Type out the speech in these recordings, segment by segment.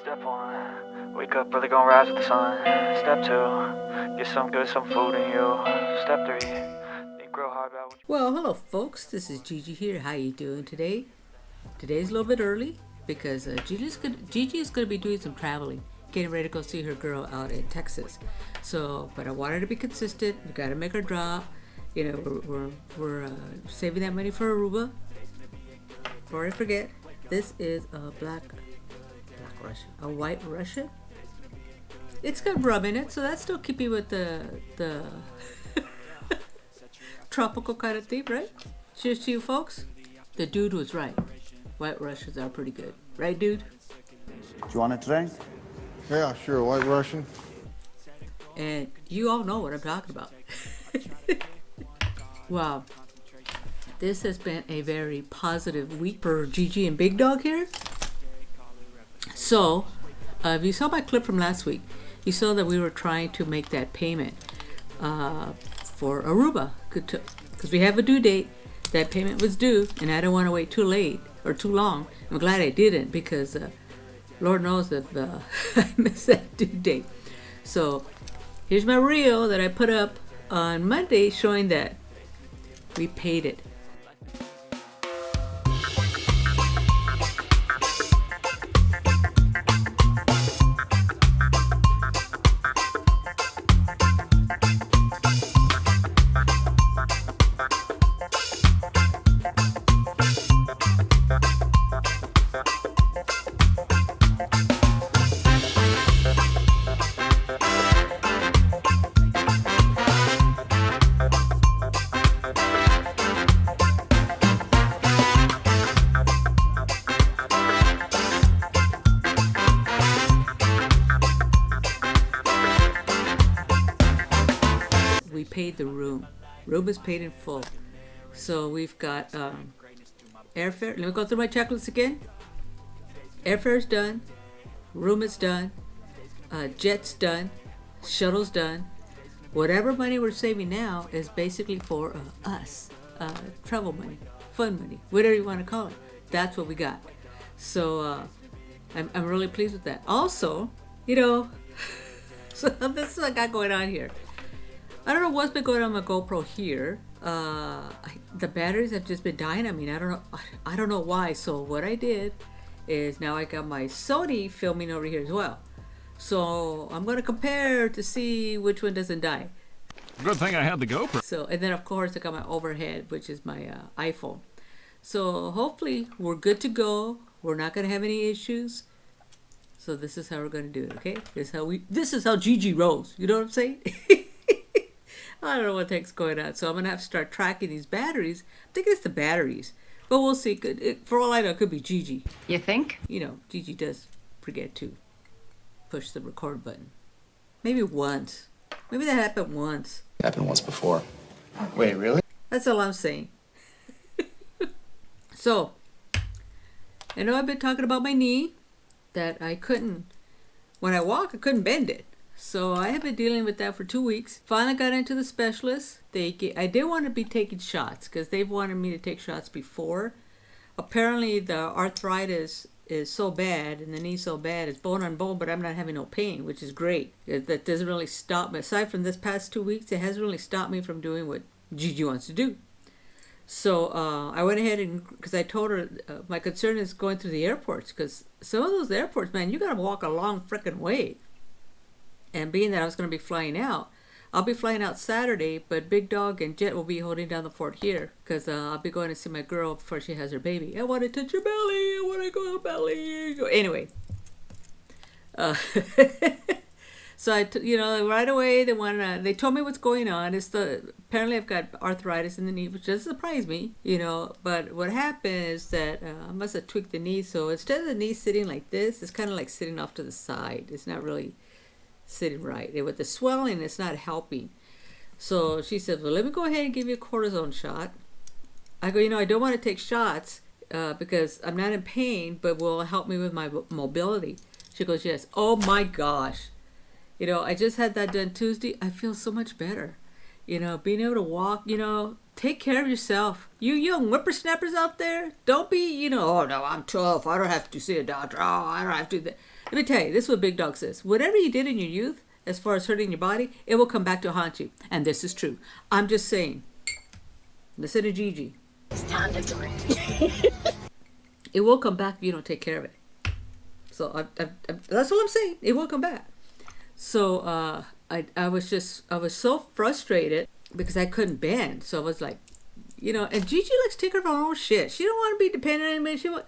Step 1, wake up early, gonna rise with the sun. Step 2, get some good, some food in you. Step 3, think real hard about what you... Well, hello folks, this is Gigi here. How you doing today? Today's a little bit early because Gigi is going to be doing some traveling, getting ready to go see her girl out in Texas. So, but I wanted to be consistent. We got to make her drop. You know, we're saving that money for Aruba. Before I forget, this is a black Russian, a white Russian. It's got rum in it, so that's still keeping with the tropical kind of theme, right? Cheers to you folks. The dude was right. White Russians are pretty good, right, dude? Do you want a drink? Yeah, sure, White Russian. And you all know what I'm talking about. Wow. This has been a very positive week for Gigi and Big Dog here. So, if you saw my clip from last week, you saw that we were trying to make that payment for Aruba. Because we have a due date. That payment was due, and I don't want to wait too late or too long. I'm glad I didn't because Lord knows if I missed that due date. So, here's my reel that I put up on Monday showing that we paid it. We paid the room. Room is paid in full. So we've got airfare. Let me go through my checklist again. Airfare's done. Room is done. Jet's done. Shuttle's done. Whatever money we're saving now is basically for us. Travel money. Fun money. Whatever you want to call it. That's what we got. So I'm really pleased with that. Also, you know, so this is what I got going on here. I don't know what's been going on with my GoPro here. The batteries have just been dying. I mean, I don't know why. So what I did is now I got my Sony filming over here as well. So I'm going to compare to see which one doesn't die. Good thing I had the GoPro. So, and then of course I got my overhead, which is my iPhone. So hopefully we're good to go. We're not going to have any issues. So this is how we're going to do it. Okay. This is how Gigi rolls. You know what I'm saying? I don't know what the heck's going on. So I'm going to have to start tracking these batteries. I think it's the batteries. But we'll see. For all I know, it could be Gigi. You think? You know, Gigi does forget to push the record button. Maybe once. Maybe that happened once. Happened once before. Wait, really? That's all I'm saying. So, I know I've been talking about my knee. That I couldn't, when I walk, I couldn't bend it. So I have been dealing with that for 2 weeks. Finally got into the specialist. I did want to be taking shots because they've wanted me to take shots before. Apparently the arthritis is so bad and the knee so bad, it's bone on bone, but I'm not having no pain, which is great. That doesn't really stop me. Aside from this past 2 weeks, it hasn't really stopped me from doing what Gigi wants to do. So I went ahead and, because I told her my concern is going through the airports, because some of those airports, man, you got to walk a long freaking way. And being that I was going to be flying out, I'll be flying out Saturday, but Big Dog and Jet will be holding down the fort here, because I'll be going to see my girl before she has her baby. I want to touch her belly. I want to go belly. Anyway. So right away they told me what's going on. Apparently I've got arthritis in the knee, which doesn't surprise me, but what happened is that I must have tweaked the knee. So instead of the knee sitting like this, it's kind of like sitting off to the side. It's not really sitting right. And with the swelling, it's not helping. So she said, well, let me go ahead and give you a cortisone shot. I go, I don't want to take shots because I'm not in pain, but will help me with my mobility. She goes, yes. Oh my gosh. I just had that done Tuesday. I feel so much better. Being able to walk, take care of yourself. You young whippersnappers out there, don't be, oh no, I'm tough. I don't have to see a doctor. Oh, I don't have to do that. Let me tell you, this is what Big Dog says. Whatever you did in your youth, as far as hurting your body, it will come back to haunt you. And this is true. I'm just saying. Listen to Gigi. It's time to drink. It will come back if you don't take care of it. So that's all I'm saying. It will come back. So I was so frustrated because I couldn't bend. So I was like, and Gigi likes to take care of her own shit. She don't want to be dependent on anybody. She want,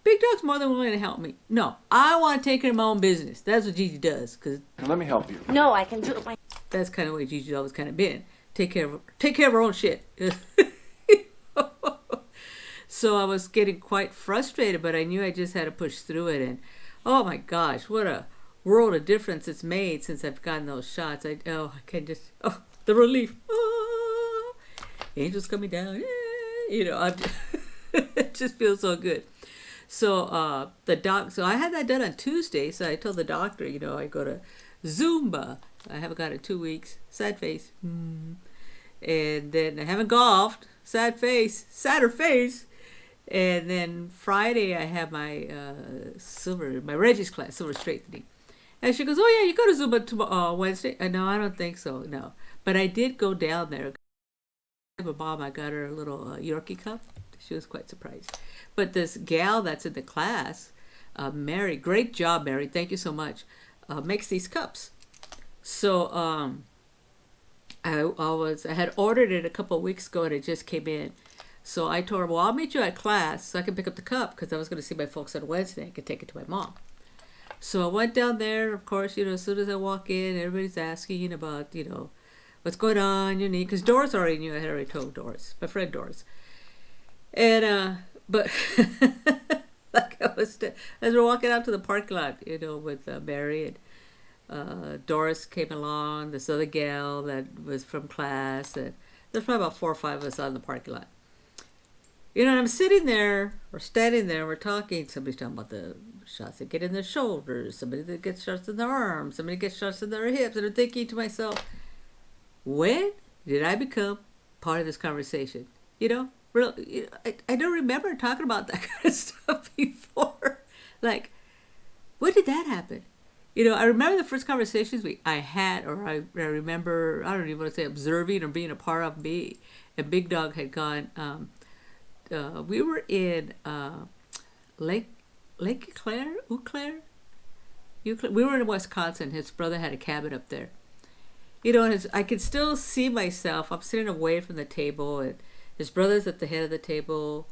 Big Dog's more than willing to help me. No, I want to take care of my own business. That's what Gigi does. Cause Let me help you. No, I can do it myself. that's kind of the way Gigi's always kind of been. Take care of her own shit. So I was getting quite frustrated, but I knew I just had to push through it. And oh my gosh, what a world of difference it's made since I've gotten those shots. I can just, the relief. Angels coming down. It just feels so good. So so I had that done on Tuesday. So I told the doctor, I go to Zumba. I haven't got it in 2 weeks. Sad face. And then I haven't golfed. Sadder face. And then Friday I have my my Reggie's class, silver straightening. And she goes, oh yeah, you go to Zumba tomorrow, Wednesday? No, I don't think so. No. But I did go down there. My mom, I got her a little Yorkie cup. She was quite surprised. But this gal that's in the class, Mary, great job, Mary. Thank you so much. Makes these cups. So I had ordered it a couple of weeks ago and it just came in. So I told her, well, I'll meet you at class so I can pick up the cup because I was going to see my folks on Wednesday. I could take it to my mom. So I went down there. Of course, as soon as I walk in, everybody's asking about, what's going on, your knee. Because Doris already knew. I had already told Doris, my friend Doris. And, but like as we're walking out to the parking lot, with Mary and Doris came along, this other gal that was from class. And there's probably about 4 or 5 of us out in the parking lot. And I'm sitting there or standing there, we're talking. Somebody's talking about the shots that get in their shoulders, somebody that gets shots in their arms, somebody gets shots in their hips. And I'm thinking to myself, when did I become part of this conversation? I don't remember talking about that kind of stuff before. Like, when did that happen? I remember the first conversations I had, or I remember, I don't even want to say observing or being a part of me. And Big Dog had gone, we were in Lake Eau Claire? We were in Wisconsin. His brother had a cabin up there. I could still see myself. I'm sitting away from the table, and his brother's at the head of the table.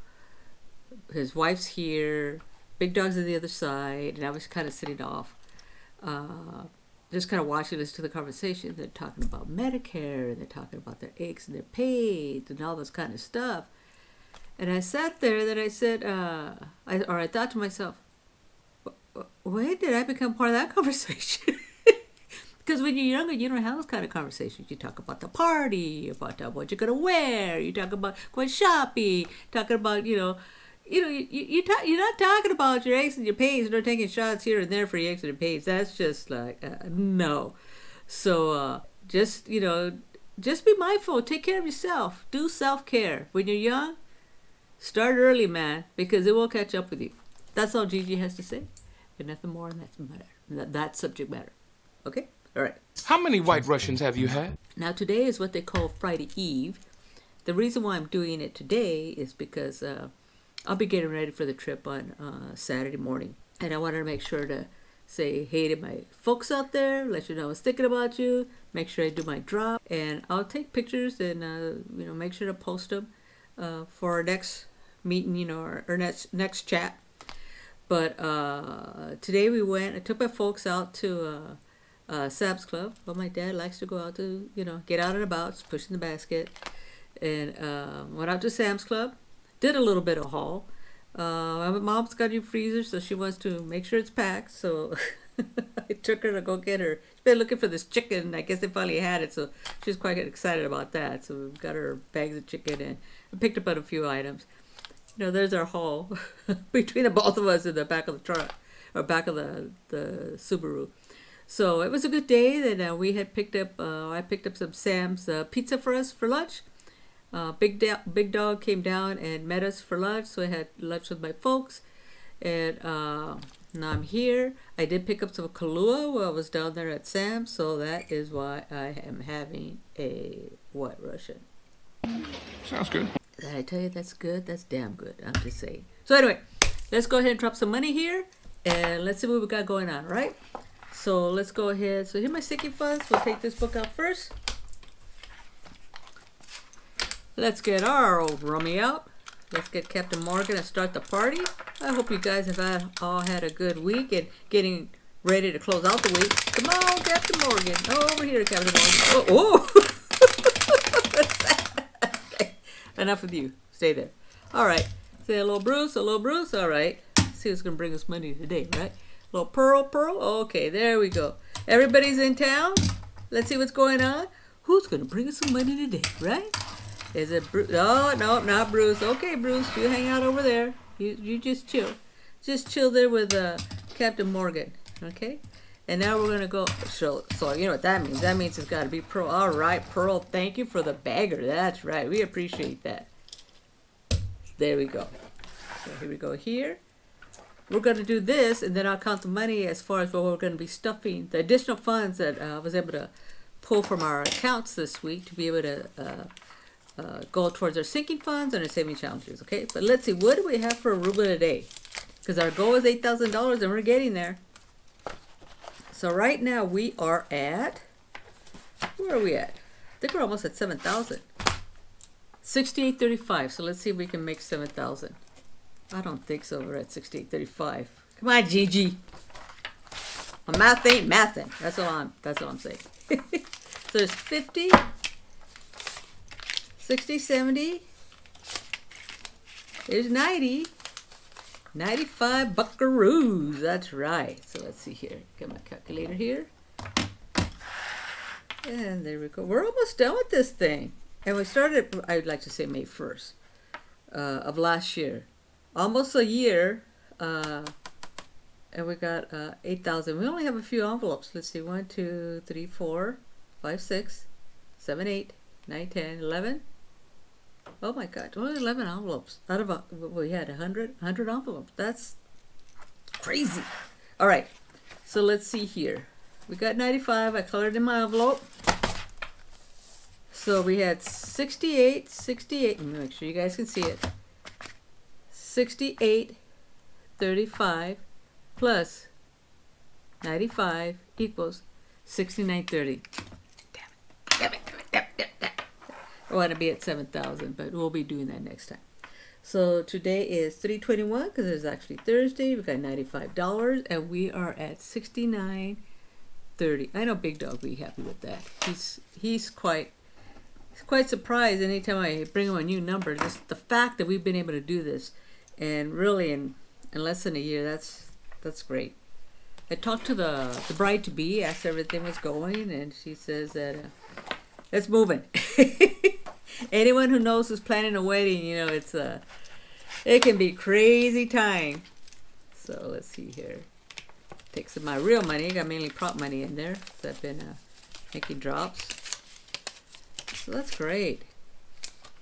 His wife's here. Big Dog's on the other side, and I was kind of sitting off, just kind of watching this to the conversation. They're talking about Medicare, and they're talking about their aches and their pains, and all this kind of stuff. And I sat there, and then I said, I thought to myself, when did I become part of that conversation? Because when you're younger, you don't have those kind of conversations. You talk about the party, about what you're gonna wear. You talk about going shopping. Talking about you're not talking about your aches and your pains. You're not taking shots here and there for your aches and your pains. That's just like no. So just be mindful. Take care of yourself. Do self-care when you're young. Start early, man, because it will catch up with you. That's all Gigi has to say, but nothing more, and that's matter. That subject matter. Okay. All right. How many White Russians have you had? Now, today is what they call Friday Eve. The reason why I'm doing it today is because I'll be getting ready for the trip on Saturday morning. And I wanted to make sure to say hey to my folks out there, let you know I was thinking about you, make sure I do my drop. And I'll take pictures and, make sure to post them for our next meeting, our next chat. But today I took my folks out to Sam's Club. Well, my dad likes to go out to, get out and about, pushing the basket. And went out to Sam's Club, did a little bit of haul. My mom's got a new freezer, so she wants to make sure it's packed. So I took her to go get her. She's been looking for this chicken. I guess they finally had it, so she's quite excited about that. So we've got her bags of chicken and I picked up a few items. There's our haul between the both of us in the back of the truck, or back of the Subaru. So it was a good day. Then we had picked up, I picked up some Sam's pizza for us for lunch. Big Dog came down and met us for lunch. So I had lunch with my folks. And Now I'm here. I did pick up some Kahlua while I was down there at Sam's, so that is why I am having a White Russian. Sounds good. Did I tell you that's good? That's damn good. I'm just saying. So anyway, let's go ahead and drop some money here, and let's see what we got going on, right? So let's go ahead. So here are my sinking funds. We'll take this book out first. Let's get our old rummy out. Let's get Captain Morgan and start the party. I hope you guys have all had a good week and getting ready to close out the week. Come on, Captain Morgan. Oh, over here, Captain Morgan. Oh, okay. Enough with you. Stay there. All right. Say hello, Bruce. Hello, Bruce. All right. See who's going to bring us money today, right? Little Pearl. Okay, there we go. Everybody's in town. Let's see what's going on. Who's going to bring us some money today, right? Is it Bruce? Oh, no, not Bruce. Okay, Bruce, you hang out over there. You just chill. Just chill there with Captain Morgan, okay? And now we're going to go. So you know what that means. That means it's got to be Pearl. All right, Pearl, thank you for the bagger. That's right. We appreciate that. There we go. So here we go here. We're going to do this, and then I'll count the money as far as what we're going to be stuffing. The additional funds that I was able to pull from our accounts this week to be able to go towards our sinking funds and our saving challenges, okay? But let's see, what do we have for Aruba today? Because our goal is $8,000 and we're getting there. So right now we are at, where are we at? I think we're almost at 7,000. 68.35. So let's see if we can make 7,000. I don't think so. We're at 68.35. Come on, Gigi. My math ain't mathin'. That's all I'm saying. So there's 50. 60, 70, there's 90, 95 buckaroos, that's right. So let's see here, get my calculator here. And there we go. We're almost done with this thing. And we started, I'd like to say May 1st of last year. Almost a year, and we got 8,000. We only have a few envelopes. Let's see, 1, 2, 3, 4, 5, 6, 7, 8, 9, 10, 11. Oh my God, only 11 envelopes. Out of we had 100 envelopes. That's crazy. All right, so let's see here. We got 95. I colored in my envelope. So we had 68. Let me make sure you guys can see it. 68.35 plus 95 equals 69.30. Damn it. I want to be at 7,000, but we'll be doing that next time. So today is 3/21 because it's actually Thursday. We got $95 and we are at 69.30. I know Big Dog will be happy with that. He's quite surprised anytime I bring him a new number. Just the fact that we've been able to do this, and really in less than a year, that's great. I talked to the bride to be, asked her if everything was going, and she says that it's moving. Anyone who knows who's planning a wedding, you know, it can be crazy time. So let's see here. Take some of my real money. Got mainly prop money in there. So I've been making drops. So that's great.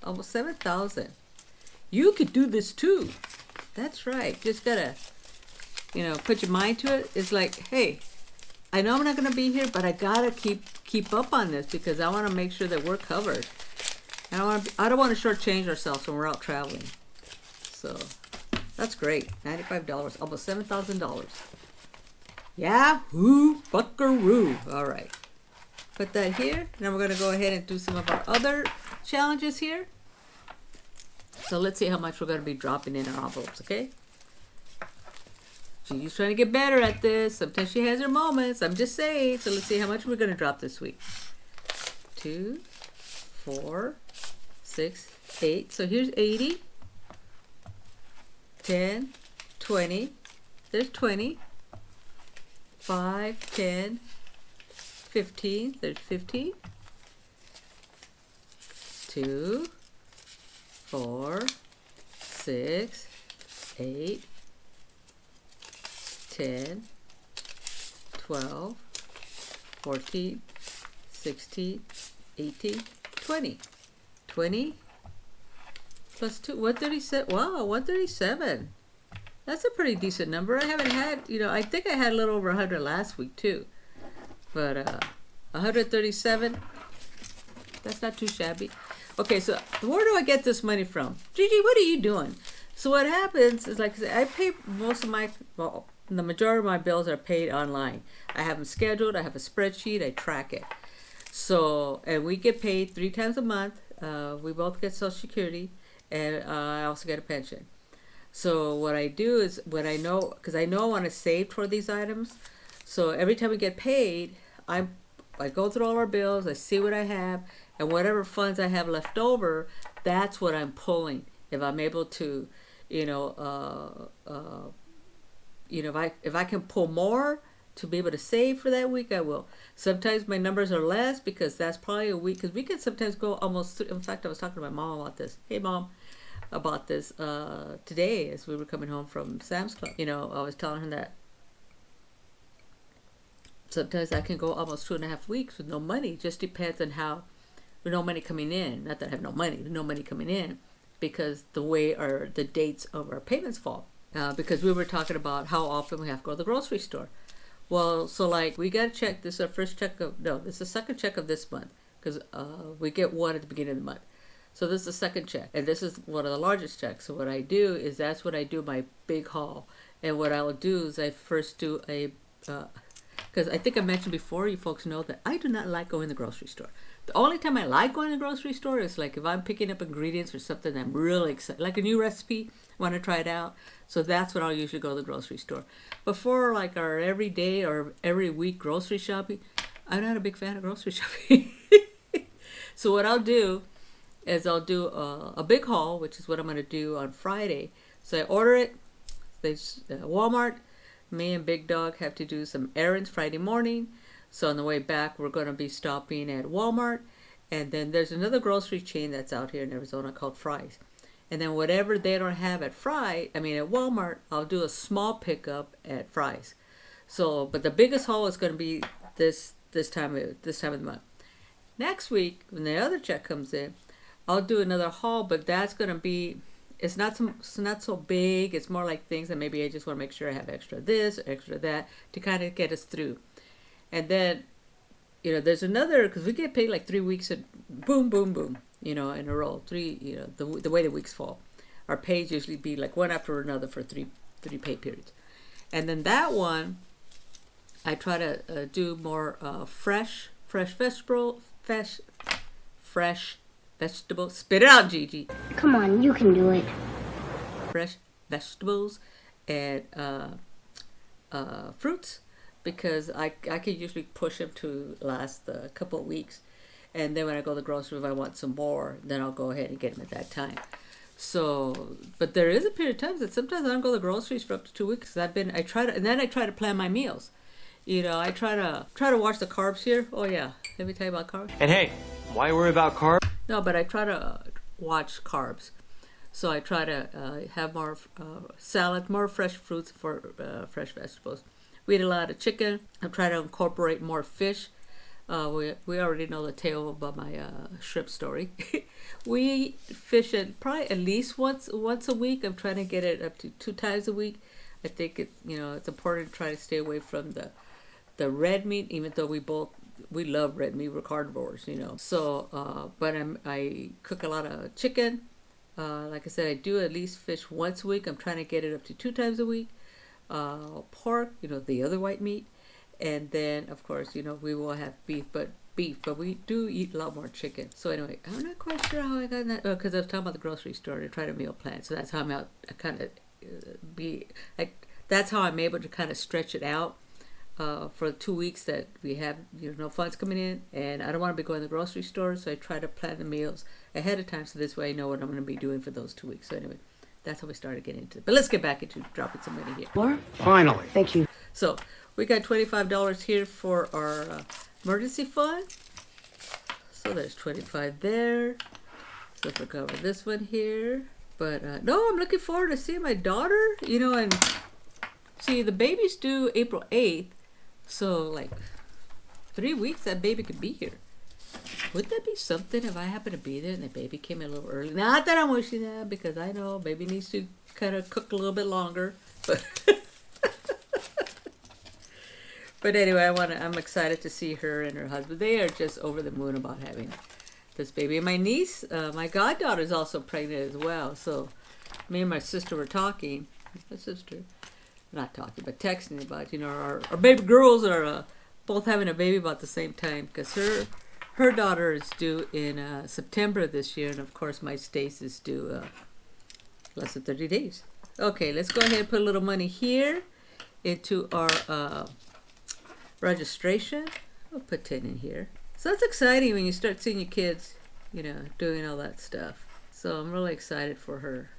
Almost 7,000. You could do this too. That's right. Just gotta, put your mind to it. It's like, hey, I know I'm not gonna be here, but I gotta keep up on this because I want to make sure that we're covered. I don't want to shortchange ourselves when we're out traveling. So that's great. $95, almost $7,000. Yahoo, buckaroo. All right. Put that here. Now we're gonna go ahead and do some of our other challenges here. So let's see how much we're gonna be dropping in our envelopes. Okay. She's trying to get better at this. Sometimes she has her moments. I'm just saying. So let's see how much we're gonna drop this week. 2, 4, 6, 8. So here's 80. 10, 20. There's 20. 5, 10, 15. There's 15. 2, 4, 6, 8, 10, 12, 14, 16, 18, 20. 20 plus 2, 137. Wow, 137. That's a pretty decent number. I haven't had, I think I had a little over 100 last week too. But 137, that's not too shabby. Okay, so where do I get this money from? Gigi, what are you doing? So what happens is, like I said, I pay most of the majority of my bills are paid online. I have them scheduled. I have a spreadsheet. I track it. So, and we get paid 3 times a month. We both get Social Security, and I also get a pension. So what I do is, when I know, because I know I want to save for these items, so every time we get paid, I go through all our bills, I see what I have, and whatever funds I have left over, that's what I'm pulling. If I'm able to, if I can pull more to be able to save for that week, I will. Sometimes my numbers are less because that's probably a week, because we can sometimes go almost, in fact, I was talking to my mom about this. Hey, Mom. About this today as we were coming home from Sam's Club. I was telling her that sometimes I can go almost 2.5 weeks with no money. It just depends on how, with no money coming in. Not that I have no money coming in, because the way the dates of our payments fall. Because we were talking about how often we have to go to the grocery store. Well, so like we got to check. This is our first check this is the second check of this month, because we get one at the beginning of the month. So this is the second check, and this is one of the largest checks. So what I do is, that's when I do my big haul. And what I will do is I first do because I think I mentioned before, you folks know that I do not like going to the grocery store. The only time I like going to the grocery store is like if I'm picking up ingredients or something I'm really excited, like a new recipe, want to try it out. So that's when I'll usually go to the grocery store. But for like our everyday or every week grocery shopping, I'm not a big fan of grocery shopping. So what I'll do is I'll do a big haul, which is what I'm going to do on Friday. So I order it. Walmart. Me and Big Dog have to do some errands Friday morning. So on the way back, we're going to be stopping at Walmart. And then there's another grocery chain that's out here in Arizona called Fry's. And then whatever they don't have at Walmart, I'll do a small pickup at Fry's. So, but the biggest haul is going to be this time of the month. Next week, when the other check comes in, I'll do another haul, but that's going to be, it's not so big. It's more like things that maybe I just want to make sure I have extra this, or extra that, to kind of get us through. And then, there's another, because we get paid like 3 weeks, and boom, boom, boom, in a row. The way the weeks fall. Our pays usually be like one after another for three pay periods. And then that one, I try to do more fresh vegetables. Spit it out, Gigi. Come on, you can do it. Fresh vegetables and fruits, because I can usually push them to last a couple of weeks. And then when I go to the grocery, if I want some more, then I'll go ahead and get them at that time. So, but there is a period of time that sometimes I don't go to the groceries for up to 2 weeks. I try to plan my meals. I try to watch the carbs here. Oh yeah, let me tell you about carbs. And hey, why worry about carbs? No, but I try to watch carbs. So I try to have more salad, more fresh fruits for fresh vegetables. We eat a lot of chicken. I try to incorporate more fish. We already know the tale about my shrimp story. We fish probably at least once a week. I'm trying to get it up to 2 times a week. I think it's important to try to stay away from the red meat, even though we love red meat. We're carnivores, So, but I cook a lot of chicken. Like I said, I do at least fish once a week. I'm trying to get it up to 2 times a week. Pork, the other white meat. And then, of course, we will have beef, but we do eat a lot more chicken. So anyway, I'm not quite sure how I got that, because I was talking about the grocery store and trying to meal plan. So that's how I'm out. That's how I'm able to kind of stretch it out for 2 weeks that we have no funds coming in, and I don't want to be going to the grocery store, so I try to plan the meals ahead of time, so this way I know what I'm going to be doing for those 2 weeks. So anyway, that's how we started getting into it. But let's get back into dropping some money here. More? Finally. Thank you. So we got $25 here for our emergency fund. So there's 25 there. So let's cover this one here. But no, I'm looking forward to seeing my daughter. And see, the baby's due April 8th. So like 3 weeks that baby could be here. Would that be something if I happen to be there and the baby came in a little early? Not that I'm wishing that, because I know baby needs to kind of cook a little bit longer But anyway, I'm excited to see her and her husband. They are just over the moon about having this baby. And my niece, my goddaughter, is also pregnant as well. So me and my sister were talking. My sister, not talking, but texting about, you know, our baby girls are both having a baby about the same time, because her daughter is due in September this year, and of course my Stace is due less than 30 days. Okay, let's go ahead and put a little money here into our registration. We'll put 10 in here. So that's exciting when you start seeing your kids, you know, doing all that stuff. So I'm really excited for her.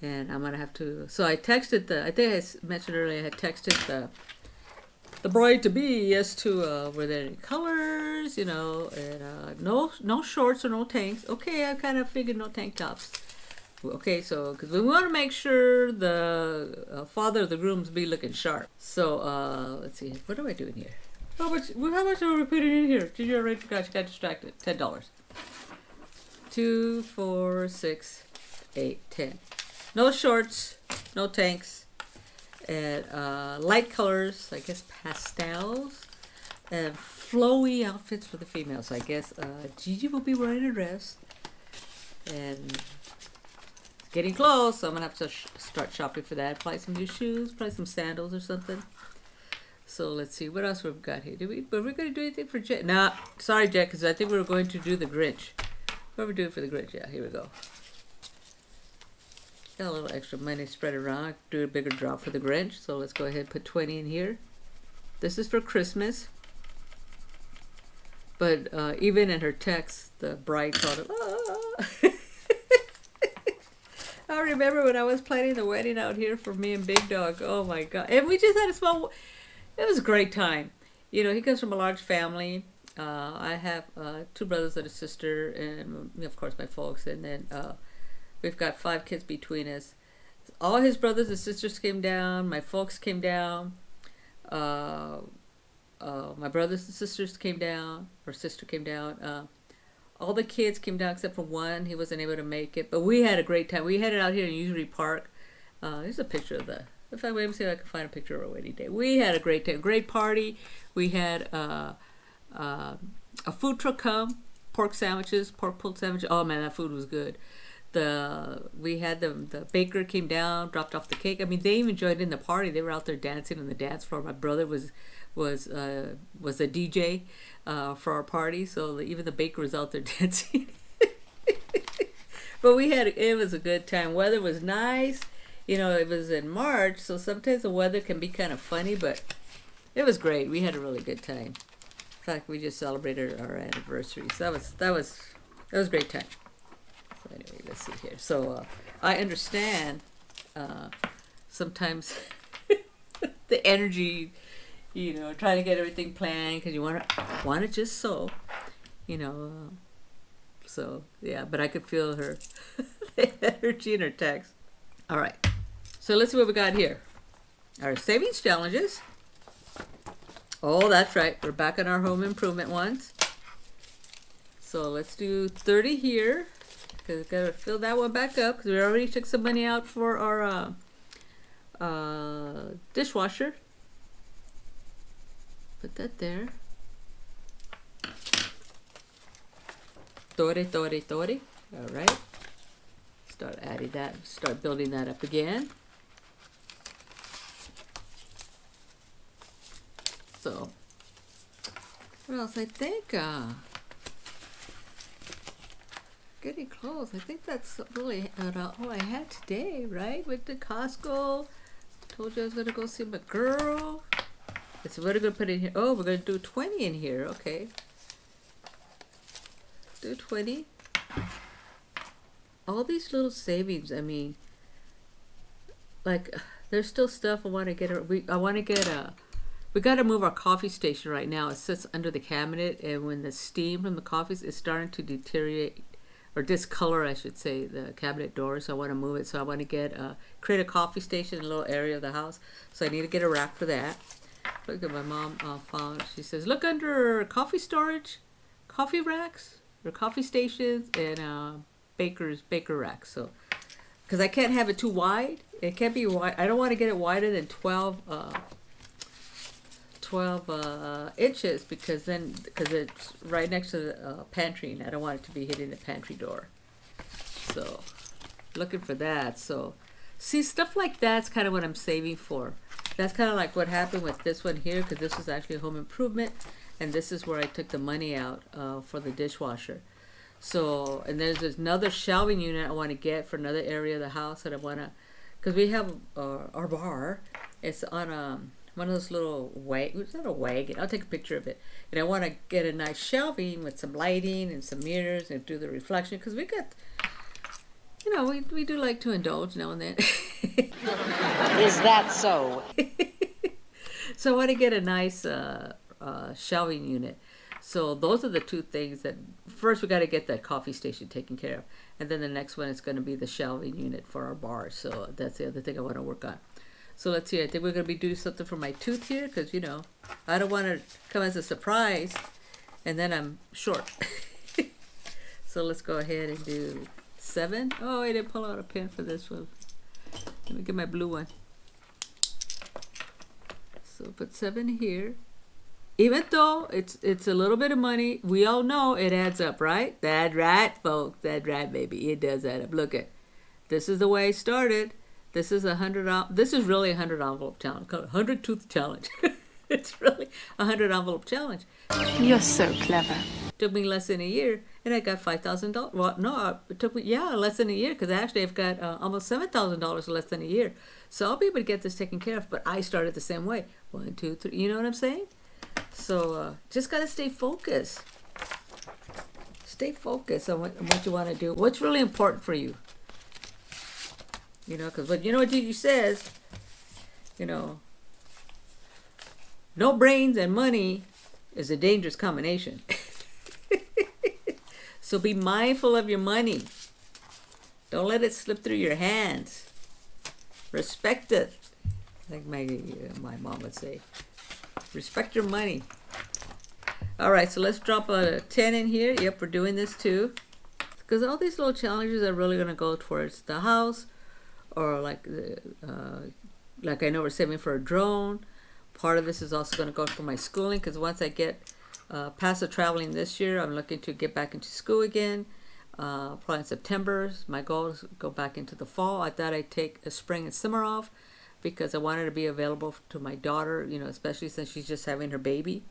And I'm gonna have to, so I texted I think I mentioned earlier, I had texted the bride-to-be as to were there any colors, you know, and no shorts or no tanks. Okay, I kind of figured no tank tops. Okay, so because we want to make sure the father of the grooms be looking sharp. So let's see, what am I doing here? How much are we putting in here? Did you already forgot? You got distracted. $10. 2, 4, 6, 8, 10. No shorts, no tanks, and light colors. I guess pastels, and flowy outfits for the females. So I guess Gigi will be wearing a dress, and getting close, so I'm gonna have to start shopping for that. Probably some new shoes, probably some sandals or something. So let's see, what else we've got here. Were we gonna do anything for Jet? Nah, sorry Jet, because I think we were going to do the Grinch. What are we doing for the Grinch? Yeah, here we go. Got a little extra money spread around. Do a bigger drop for the Grinch. So let's go ahead and put 20 in here. This is for Christmas. But even in her text, the bride called it, ah. I remember when I was planning the wedding out here for me and Big Dog. Oh my God. And we just had a small, it was a great time. You know, he comes from a large family. I have 2 brothers and a sister, and of course my folks. And then we've got 5 kids between us. All his brothers and sisters came down. My folks came down. My brothers and sisters came down. Or sister came down. All the kids came down except for one. He wasn't able to make it. But we had a great time. We headed out here in Usury Park. Here's a picture of the... If I wait and see if I can find a picture of our wedding day. We had a great time. Great party. We had a food truck come. Pork sandwiches. Pork pulled sandwiches. Oh man, that food was good. We had the baker came down, dropped off the cake. I mean, they even joined in the party. They were out there dancing on the dance floor. My brother was a DJ for our party, so even the baker was out there dancing. But it was a good time. Weather was nice. You know, it was in March, so sometimes the weather can be kind of funny, but it was great. We had a really good time. In fact, we just celebrated our anniversary, so that was a great time. So anyway, let's see here. So I understand sometimes the energy, you know, trying to get everything planned because you want to just sew, you know. So yeah, but I could feel her energy in her text. All right, so let's see what we got here. Our savings challenges. Oh, that's right. We're back on our home improvement ones. So let's do 30 here. Because we've got to fill that one back up. Because we already took some money out for our dishwasher. Put that there. Tori. All right. Start adding that. Start building that up again. So, what else? I think, getting close. I think that's really all I had today, right? Went to Costco. Told you I was going to go see my girl. So what are we going to put in here? Oh, we're going to do 20 in here. Okay. Do 20. All these little savings, I mean, like, there's still stuff I want to get. I want to get we got to move our coffee station right now. It sits under the cabinet, and when the steam from the coffee is starting to deteriorate, or discolor, I should say, the cabinet doors. So I want to move it. So I want to create a coffee station in a little area of the house. So I need to get a rack for that. Look at my mom found. She says, look under coffee storage, coffee racks, or coffee stations, and baker racks. So, because I can't have it too wide, It can't be wide. I don't want to get it wider than 12 inches because it's right next to the pantry, and I don't want it to be hitting the pantry door. So looking for that. So see, stuff like that's kind of what I'm saving for. That's kind of like what happened with this one here, because this was actually a home improvement, and this is where I took the money out for the dishwasher. So, and there's another shelving unit I want to get for another area of the house that I want to, because we have our bar. It's on one of those little it's not a wagon. I'll take a picture of it. And I want to get a nice shelving with some lighting and some mirrors and do the reflection, because we got, you know, we do like to indulge now and then. Is that so? So I want to get a nice shelving unit. So those are the two things that, first we got to get that coffee station taken care of. And then the next one is going to be the shelving unit for our bar. So that's the other thing I want to work on. So let's see, I think we're going to be doing something for my tooth here, because, you know, I don't want to come as a surprise and then I'm short. So let's go ahead and do 7. Oh, I didn't pull out a pen for this one. Let me get my blue one. So put 7 here. Even though it's a little bit of money, we all know it adds up, right? That's right, folks. That's right, baby. It does add up. Look at, this is the way I started. This is this is really a 100 envelope challenge. Called 100 tooth challenge. It's really a 100 envelope challenge. You're so clever. Took me less than a year, and I got $5,000. Well, no, it took me less than a year, because actually I've got almost $7,000 less than a year. So I'll be able to get this taken care of. But I started the same way. 1, 2, 3. You know what I'm saying? So just gotta stay focused. Stay focused on what you want to do. What's really important for you. You know, because you know what Gigi says. You know, no brains and money is a dangerous combination. So be mindful of your money. Don't let it slip through your hands. Respect it. Like my mom would say. Respect your money. Alright, so let's drop a 10 in here. Yep, we're doing this too. Because all these little challenges are really going to go towards the house. Or like I know we're saving for a drone. Part of this is also going to go for my schooling, because once I get past the traveling this year, I'm looking to get back into school again. Probably in September. My goal is to go back into the fall. I thought I'd take a spring and summer off, because I wanted to be available to my daughter, you know, especially since she's just having her baby.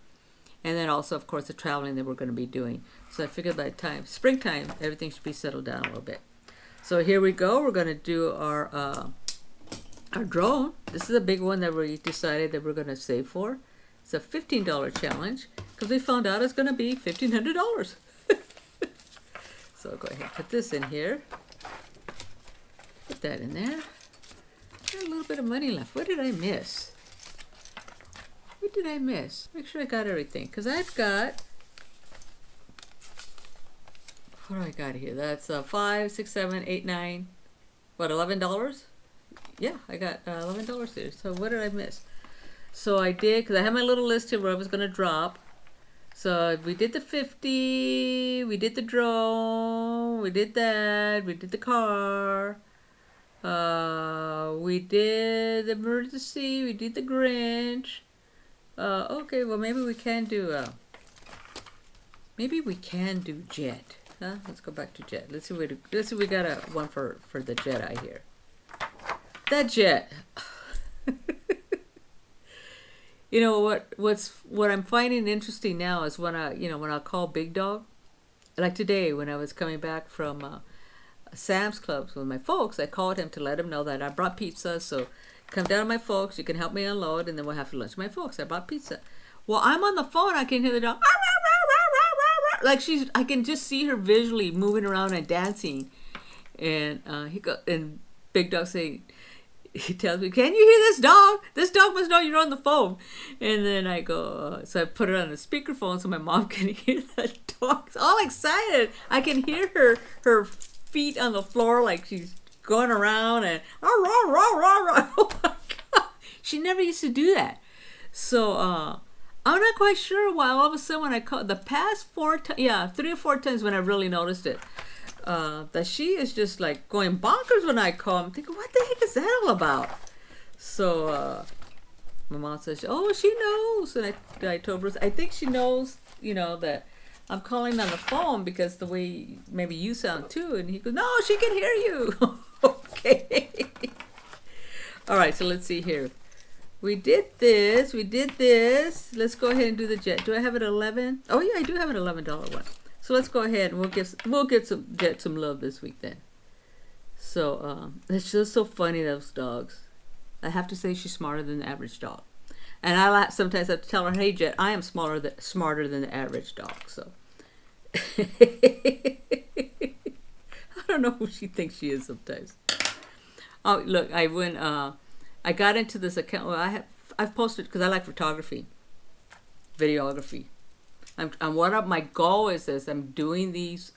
And then also, of course, the traveling that we're going to be doing. So I figured by the time springtime, everything should be settled down a little bit. So here we go. We're going to do our drone. This is a big one that we decided that we're going to save for. It's a $15 challenge, because we found out it's going to be $1,500. So I'll go ahead and put this in here. Put that in there. Got a little bit of money left. What did I miss? What did I miss? Make sure I got everything, because I've got, what do I got here? That's 5, 6, 7, 8, 9. What, $11? Yeah, I got $11 there. So what did I miss? So I did, because I had my little list here where I was going to drop. So we did the 50, we did the drone, we did that, we did the car, we did the emergency, we did the Grinch. Okay, well maybe we can do Jet. Huh? Let's go back to Jet. Let's see we got a one for the Jedi here. That Jet. You know what I'm finding interesting now is when I call Big Dog, like today when I was coming back from Sam's Club with my folks, I called him to let him know that I brought pizza. So come down to my folks, you can help me unload, and then we'll have lunch with my folks. I brought pizza. Well, I'm on the phone, I can hear the dog. Like I can just see her visually moving around and dancing, and Big Dog saying. He tells me, "Can you hear this dog? This dog must know you're on the phone." And then I go, so I put it on the speakerphone so my mom can hear the dog. It's all excited. I can hear her feet on the floor like she's going around and oh my God. She never used to do that. So I'm not quite sure why all of a sudden when I call the past 3 or 4 times when I really noticed it. that she is just like going bonkers when I call. I'm thinking, what the heck is that all about? So my mom says, oh, she knows. And I told Bruce, I think she knows, you know, that I'm calling on the phone because the way maybe you sound too. And he goes, no, she can hear you. Okay. All right, so let's see here. We did this. Let's go ahead and do the jet. Do I have it 11? Oh yeah, I do have an $11 one. So let's go ahead and we'll get some jet some love this week then. So it's just so funny, those dogs. I have to say she's smarter than the average dog. And I sometimes have to tell her, hey Jet, I am smarter than the average dog. So I don't know who she thinks she is sometimes. Oh look, I got into this account. Well, I've posted because I like photography, videography. My goal is this. I'm doing these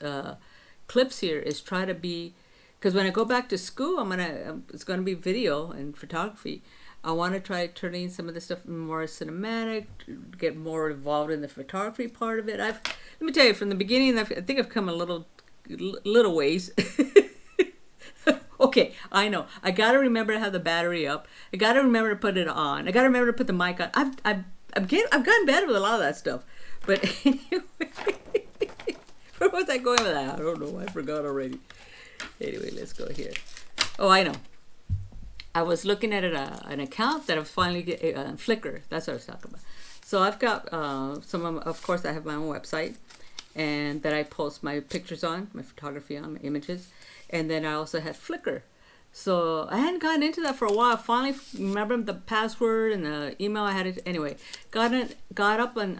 clips here is try to be, because when I go back to school, it's gonna be video and photography. I want to try turning some of this stuff more cinematic, get more involved in the photography part of it. Let me tell you, from the beginning, I think I've come a little ways. Okay, I know. I gotta remember to have the battery up. I gotta remember to put it on. I gotta remember to put the mic on. I've gotten better with a lot of that stuff. But anyway, where was I going with that? I don't know. I forgot already. Anyway, let's go here. Oh, I know. I was looking at an account that I finally get on Flickr. That's what I was talking about. So I've got of course, I have my own website, and that I post my pictures on, my photography on, my images. And then I also had Flickr. So I hadn't gotten into that for a while. I finally remember the password and the email I had. Anyway, got up and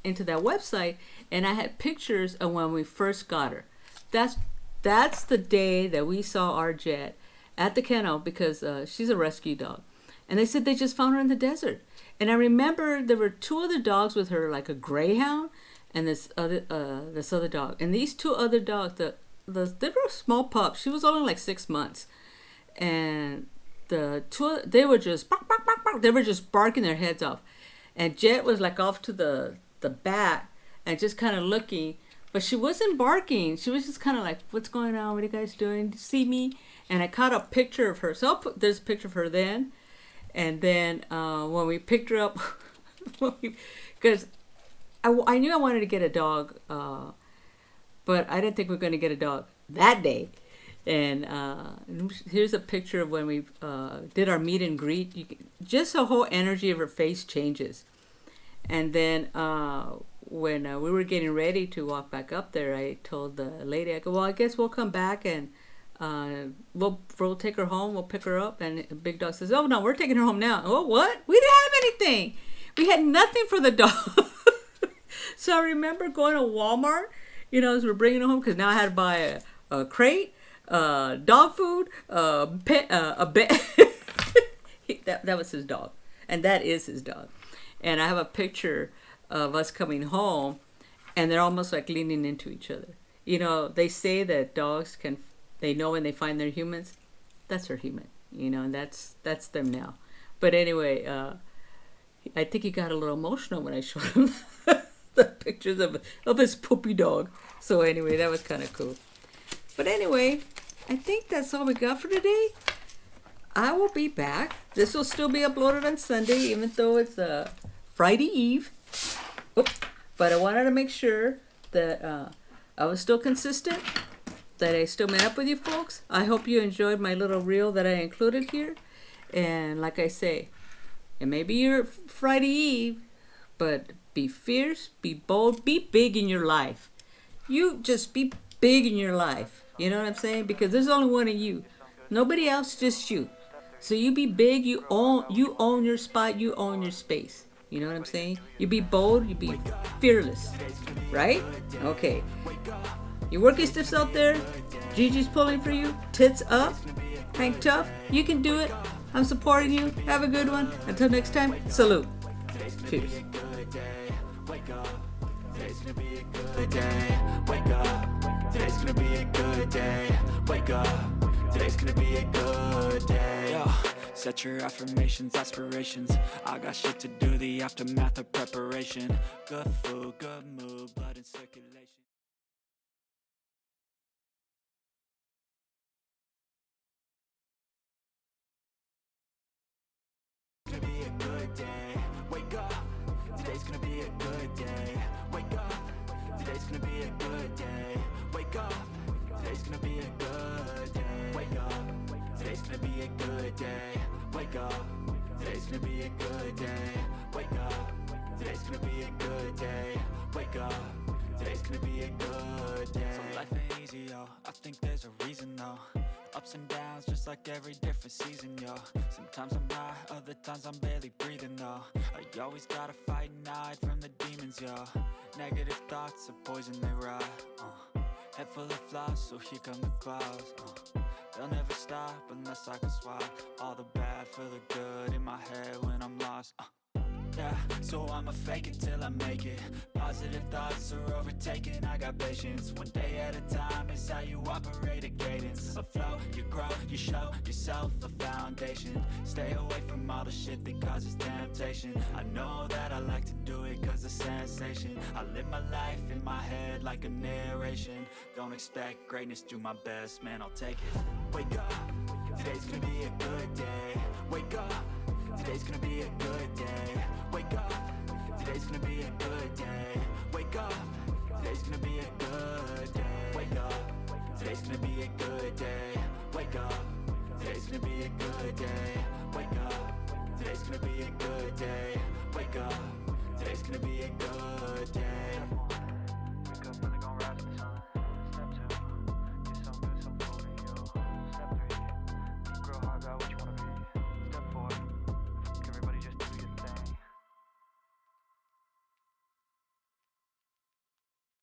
into that website, and I had pictures of when we first got her. That's the day that we saw our Jet at the kennel, because she's a rescue dog. And they said they just found her in the desert. And I remember there were 2 other dogs with her, like a greyhound and this other dog. And these 2 other dogs, they were small pups. She was only like 6 months, and they were just bark, bark, bark, bark. They were just barking their heads off, and Jet was like off to the back and just kind of looking, but she wasn't barking. She was just kind of like, "What's going on? What are you guys doing? Do you see me?" And I caught a picture of her. So there's a picture of her then, and then when we picked her up, because I knew I wanted to get a dog. But I didn't think we were going to get a dog that day. And here's a picture of when we did our meet and greet. Just the whole energy of her face changes. And then when we were getting ready to walk back up there, I told the lady, I go, well, I guess we'll come back and we'll take her home. We'll pick her up. And Big Dog says, oh, no, we're taking her home now. Oh, what? We didn't have anything. We had nothing for the dog. So I remember going to Walmart, you know, as we're bringing her home, because now I had to buy a crate, dog food, a bed. That was his dog, and that is his dog. And I have a picture of us coming home, and they're almost like leaning into each other. You know, they say that dogs they know when they find their humans. That's her human, you know, and that's them now. But anyway, I think he got a little emotional when I showed him the pictures of his poopy dog. So anyway, that was kind of cool. But anyway, I think that's all we got for today. I will be back. This will still be uploaded on Sunday, even though it's Friday Eve. But I wanted to make sure that I was still consistent, that I still met up with you folks. I hope you enjoyed my little reel that I included here. And like I say, it may be your Friday Eve, but be fierce, be bold, be big in your life. You just be big in your life. You know what I'm saying? Because there's only one of you. Nobody else, just you. So you be big, you own your spot, you own your space. You know what I'm saying? You be bold, you be fearless. Right? Okay. You working stiffs out there? Gigi's pulling for you. Tits up. Hang tough. You can do it. I'm supporting you. Have a good one. Until next time, salute. Cheers. Wake up, today's gonna be a good day. Wake up, today's gonna be a good day. Wake up, today's gonna be a good day. Yo, set your affirmations, aspirations. I got shit to do, the aftermath of preparation. Good food, good mood, blood in circulation. good day. Wake up, today's gonna be a good day. Wake up, today's gonna be a good day. Wake up, today's gonna be a good day. Wake up, today's gonna be a good day. Wake up, today's gonna be a good day. Wake up, today's gonna be a good day. So life ain't easy, yo, I think there's a reason though. Ups and downs, just like every different season, yo. Sometimes I'm high, other times I'm barely breathing, though. I always gotta fight and hide from the demons, yo. Negative thoughts are poison, they rot. Head full of flies, so here come the clouds. They'll never stop unless I can swap all the bad for the good in my head when I'm lost. Yeah, so I'ma fake it till I make it. Positive thoughts are overtaken, I got patience. One day at a time is how you operate a cadence. A flow, you grow, you show yourself a foundation. Stay away from all the shit that causes temptation. I know that I like to do it cause it's sensation. I live my life in my head like a narration. Don't expect greatness, do my best, man, I'll take it. Wake up, today's gonna be a good day. Wake up, today's gonna be a good day. Wake up, today's gonna be a good day. Wake up, today's gonna be a good day. Wake up, today's gonna be a good day. Wake up, today's gonna be a good day. Wake up, today's gonna be a good day. Wake up, today's gonna be a good day.